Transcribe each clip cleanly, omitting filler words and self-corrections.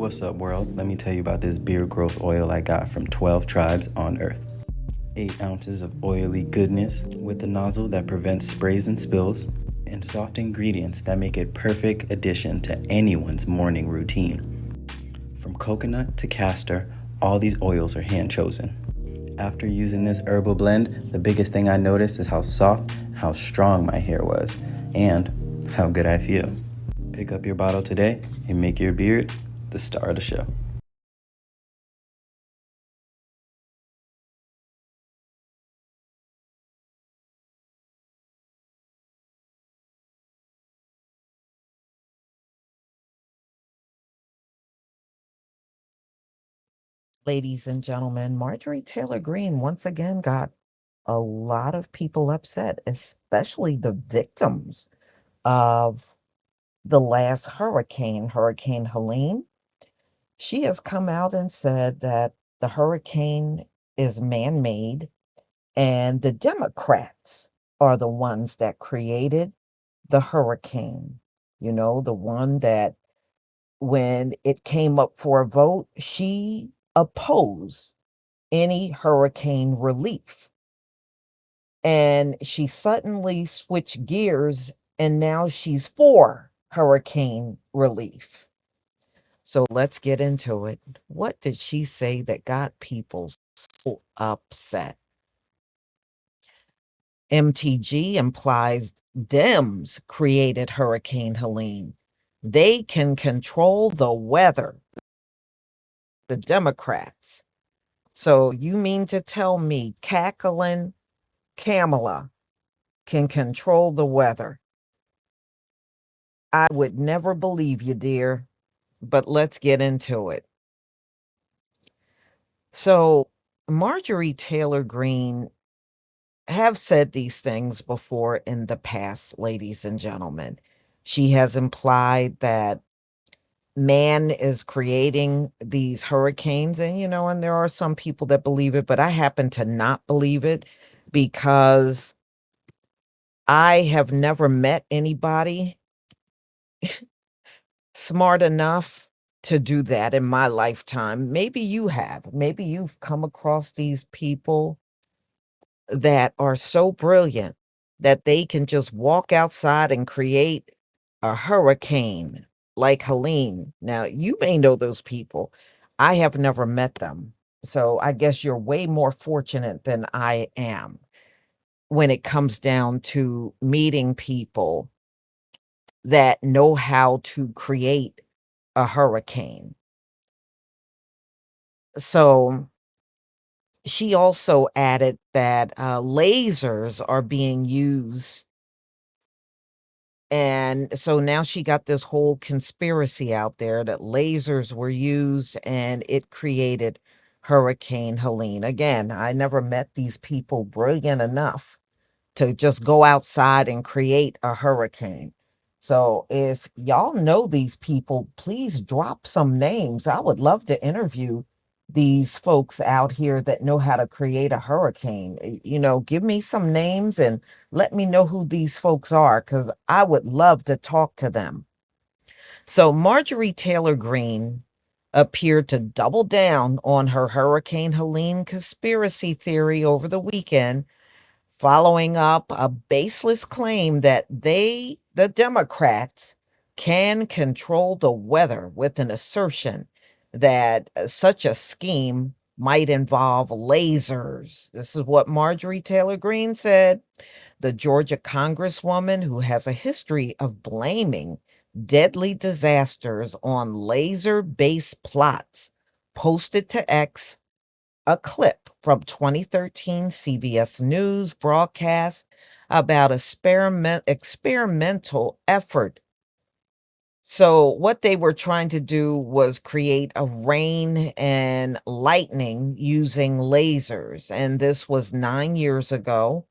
What's up, world? Let me tell you about this beard growth oil I got from 12 tribes on Earth. 8 ounces of oily goodness with a nozzle that prevents sprays and spills, and soft ingredients that make it perfect addition to anyone's morning routine. From coconut to castor, all these oils are hand chosen. After using this herbal blend, the biggest thing I noticed is how soft and how strong my hair was, and how good I feel. Pick up your bottle today and make your beard the star of the show. Ladies and gentlemen, Marjorie Taylor Greene once again got a lot of people upset, especially the victims of the last hurricane, Hurricane Helene. She has come out and said that the hurricane is man made and the Democrats are the ones that created the hurricane. The one that when it came up for a vote, she opposed any hurricane relief. And she suddenly switched gears and now she's for hurricane relief. So let's get into it. What did she say that got people so upset? MTG implies Dems created Hurricane Helene. They can control the weather, the Democrats. So you mean to tell me cackling Kamala can control the weather? I would never believe you, dear, but let's get into it. So, Marjorie Taylor Greene have said these things before in the past, ladies and gentlemen. She has implied that man is creating these hurricanes, and there are some people that believe it, but I happen to not believe it because I have never met anybody smart enough to do that in my lifetime. Maybe you have. Maybe you've come across these people that are so brilliant that they can just walk outside and create a hurricane like Helene. Now, you may know those people. I have never met them. So I guess you're way more fortunate than I am when it comes down to meeting people that know how to create a hurricane. So she also added that lasers are being used. And so now she got this whole conspiracy out there that lasers were used and it created Hurricane Helene. Again, I never met these people brilliant enough to just go outside and create a hurricane. So if y'all know these people, please drop some names. I would love to interview these folks out here that know how to create a hurricane. Give me some names and let me know who these folks are because I would love to talk to them. So Marjorie Taylor Greene appeared to double down on her Hurricane Helene conspiracy theory over the weekend, following up a baseless claim that they, the Democrats, can control the weather with an assertion that such a scheme might involve lasers. This is what Marjorie Taylor Greene said. The Georgia congresswoman who has a history of blaming deadly disasters on laser based plots posted to X a clip from 2013 CBS News broadcast about experimental effort. So what they were trying to do was create a rain and lightning using lasers. And this was 9 years ago,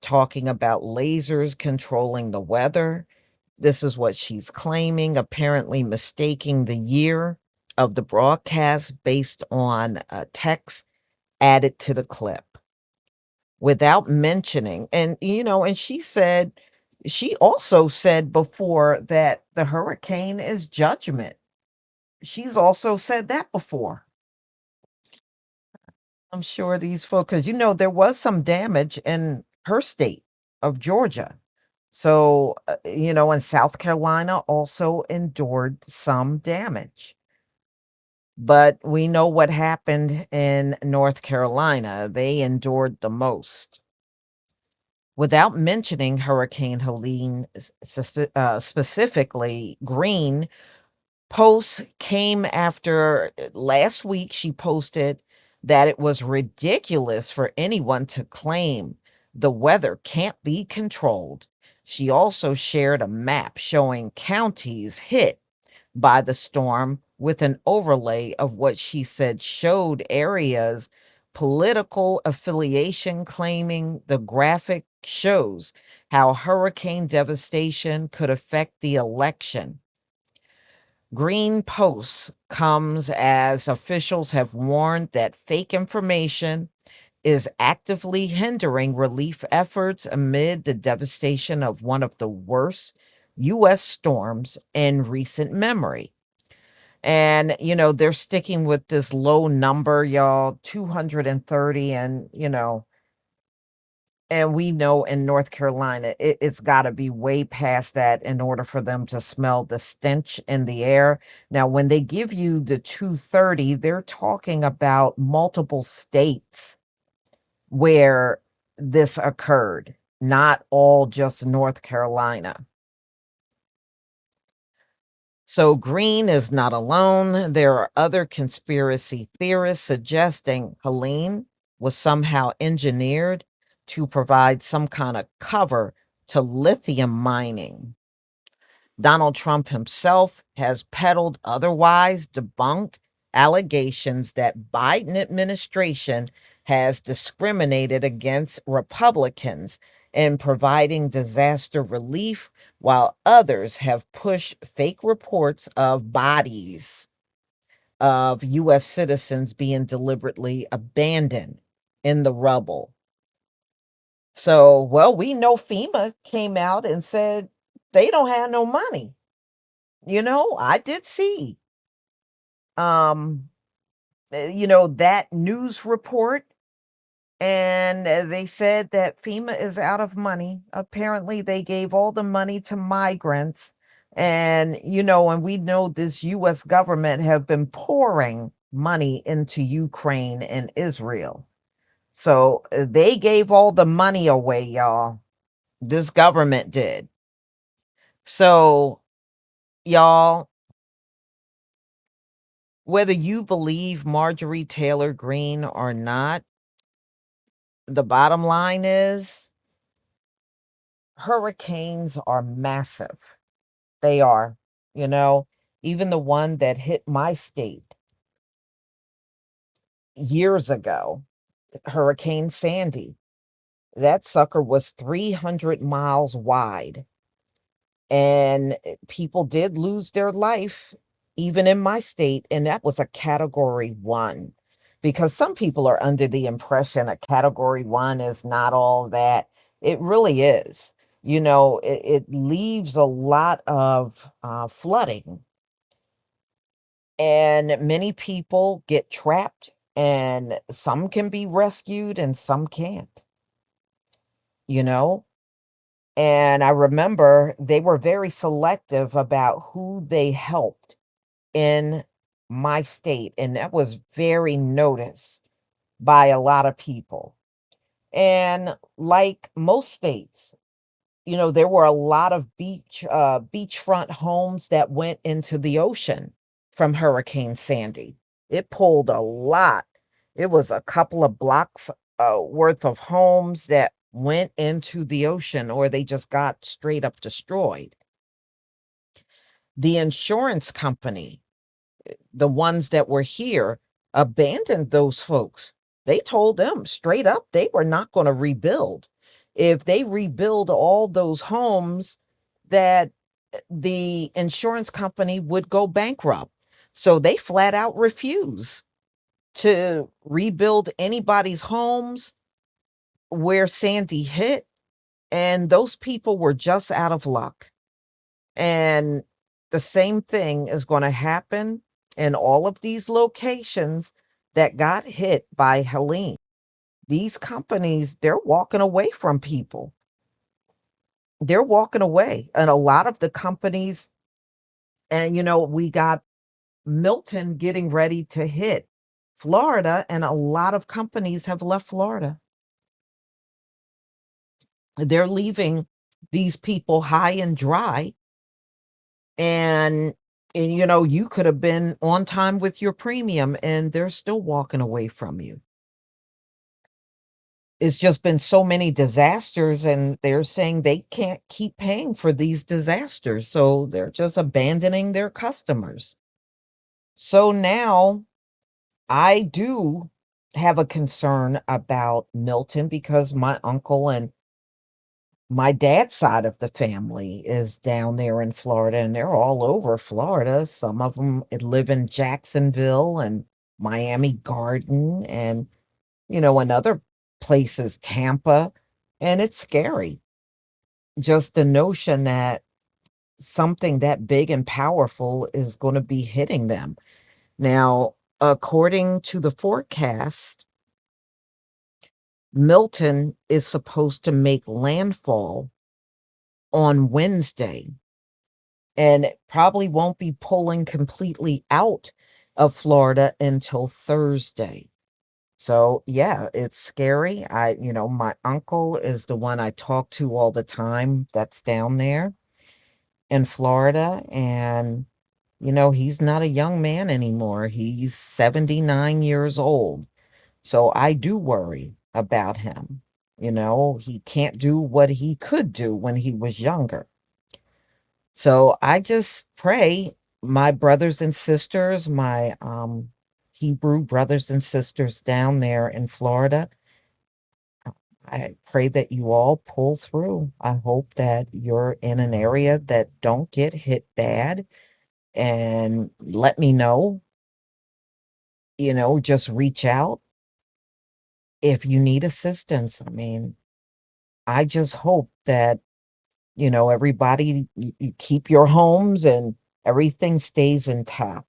talking about lasers controlling the weather. This is what she's claiming, apparently mistaking the year of the broadcast based on text added to the clip without mentioning. And she also said before that the hurricane is judgment. She's also said that before. I'm sure these folks, because there was some damage in her state of Georgia. So, and South Carolina also endured some damage. But we know what happened in North Carolina. They endured the most. Without mentioning Hurricane Helene specifically, Green posts came after last week. She posted that it was ridiculous for anyone to claim the weather can't be controlled. She also shared a map showing counties hit by the storm with an overlay of what she said showed areas political affiliation, claiming the graphic shows how hurricane devastation could affect the election. Green posts comes as officials have warned that fake information is actively hindering relief efforts amid the devastation of one of the worst U.S. storms in recent memory. And, they're sticking with this low number, y'all, 230. And we know in North Carolina, it's got to be way past that in order for them to smell the stench in the air. Now, when they give you the 230, they're talking about multiple states where this occurred, not all just North Carolina. So Green is not alone. There are other conspiracy theorists suggesting Helene was somehow engineered to provide some kind of cover to lithium mining. Donald Trump himself has peddled otherwise debunked allegations that Biden administration has discriminated against Republicans in providing disaster relief, while others have pushed fake reports of bodies of U.S. citizens being deliberately abandoned in the rubble. So, well, we know FEMA came out and said they don't have no money. I did see um that news report, and they said that FEMA is out of money. Apparently they gave all the money to migrants, and and we know this US government have been pouring money into Ukraine and Israel. So they gave all the money away, y'all. This government did. So, y'all, whether you believe Marjorie Taylor Greene or not, the bottom line is hurricanes are massive. They are, you know, even the one that hit my state years ago, Hurricane Sandy. That sucker was 300 miles wide. And people did lose their life, even in my state, and that was a category 1. Because some people are under the impression a category 1 is not all that. It really is. It leaves a lot of flooding, and many people get trapped, and some can be rescued and some can't, you know? And I remember they were very selective about who they helped in my state, and that was very noticed by a lot of people. And like most states, there were a lot of beachfront homes that went into the ocean from Hurricane Sandy. It pulled a lot. It was a couple of blocks worth of homes that went into the ocean, or they just got straight up destroyed. The insurance company, the ones that were here, abandoned those folks. They told them straight up they were not going to rebuild. If they rebuild all those homes, that the insurance company would go bankrupt. So they flat out refuse to rebuild anybody's homes where Sandy hit. And those people were just out of luck. And the same thing is going to happen And all of these locations that got hit by Helene, these companies, they're walking away from people. They're walking away. And a lot of the companies, and we got Milton getting ready to hit Florida, and a lot of companies have left Florida. They're leaving these people high and dry, and you could have been on time with your premium, and they're still walking away from you. It's just been so many disasters, and they're saying they can't keep paying for these disasters, so they're just abandoning their customers. So now I do have a concern about Milton because my uncle and my dad's side of the family is down there in Florida, and they're all over Florida. Some of them live in Jacksonville and Miami Garden and, and other places, Tampa. And it's scary. Just the notion that something that big and powerful is going to be hitting them. Now, according to the forecast, Milton is supposed to make landfall on Wednesday, and it probably won't be pulling completely out of Florida until Thursday. So, yeah, it's scary. My uncle is the one I talk to all the time that's down there in Florida. And, he's not a young man anymore. He's 79 years old. So I do worry about him. He can't do what he could do when he was younger. So I just pray my brothers and sisters, my Hebrew brothers and sisters down there in Florida, I pray that you all pull through. I hope that you're in an area that don't get hit bad, and let me know. Just reach out if you need assistance. I mean, I just hope that, everybody, you keep your homes and everything stays intact.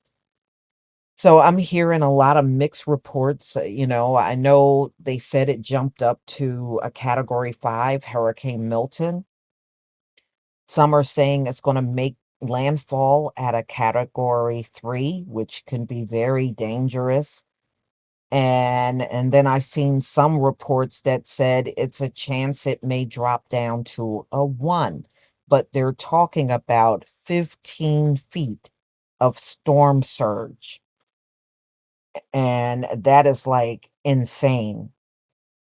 So I'm hearing a lot of mixed reports. I know they said it jumped up to a category 5, Hurricane Milton. Some are saying it's going to make landfall at a category 3, which can be very dangerous. And then I seen some reports that said it's a chance it may drop down to a 1, but they're talking about 15 feet of storm surge. And that is like insane.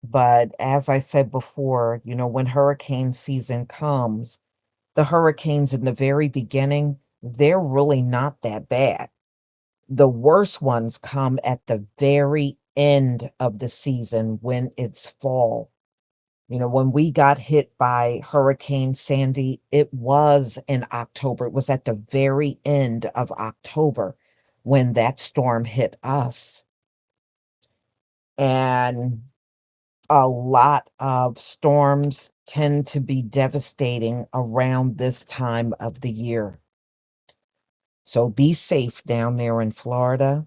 But as I said before, when hurricane season comes, the hurricanes in the very beginning, they're really not that bad. The worst ones come at the very end of the season when it's fall. When we got hit by Hurricane Sandy, it was in October. It was at the very end of October when that storm hit us. And a lot of storms tend to be devastating around this time of the year. So be safe down there in Florida.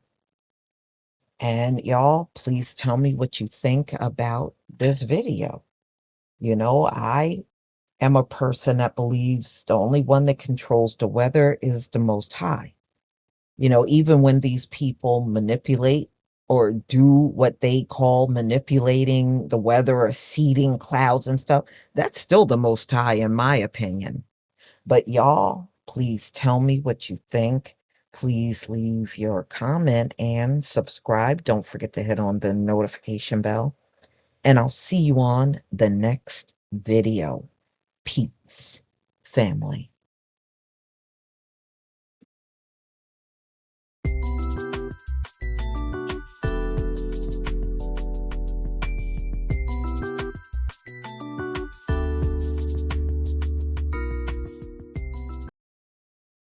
And y'all, please tell me what you think about this video. I am a person that believes the only one that controls the weather is the Most High. Even when these people manipulate or do what they call manipulating the weather or seeding clouds and stuff, that's still the Most High, in my opinion. But y'all, please tell me what you think. Please leave your comment and subscribe. Don't forget to hit on the notification bell. And I'll see you on the next video. Peace, family.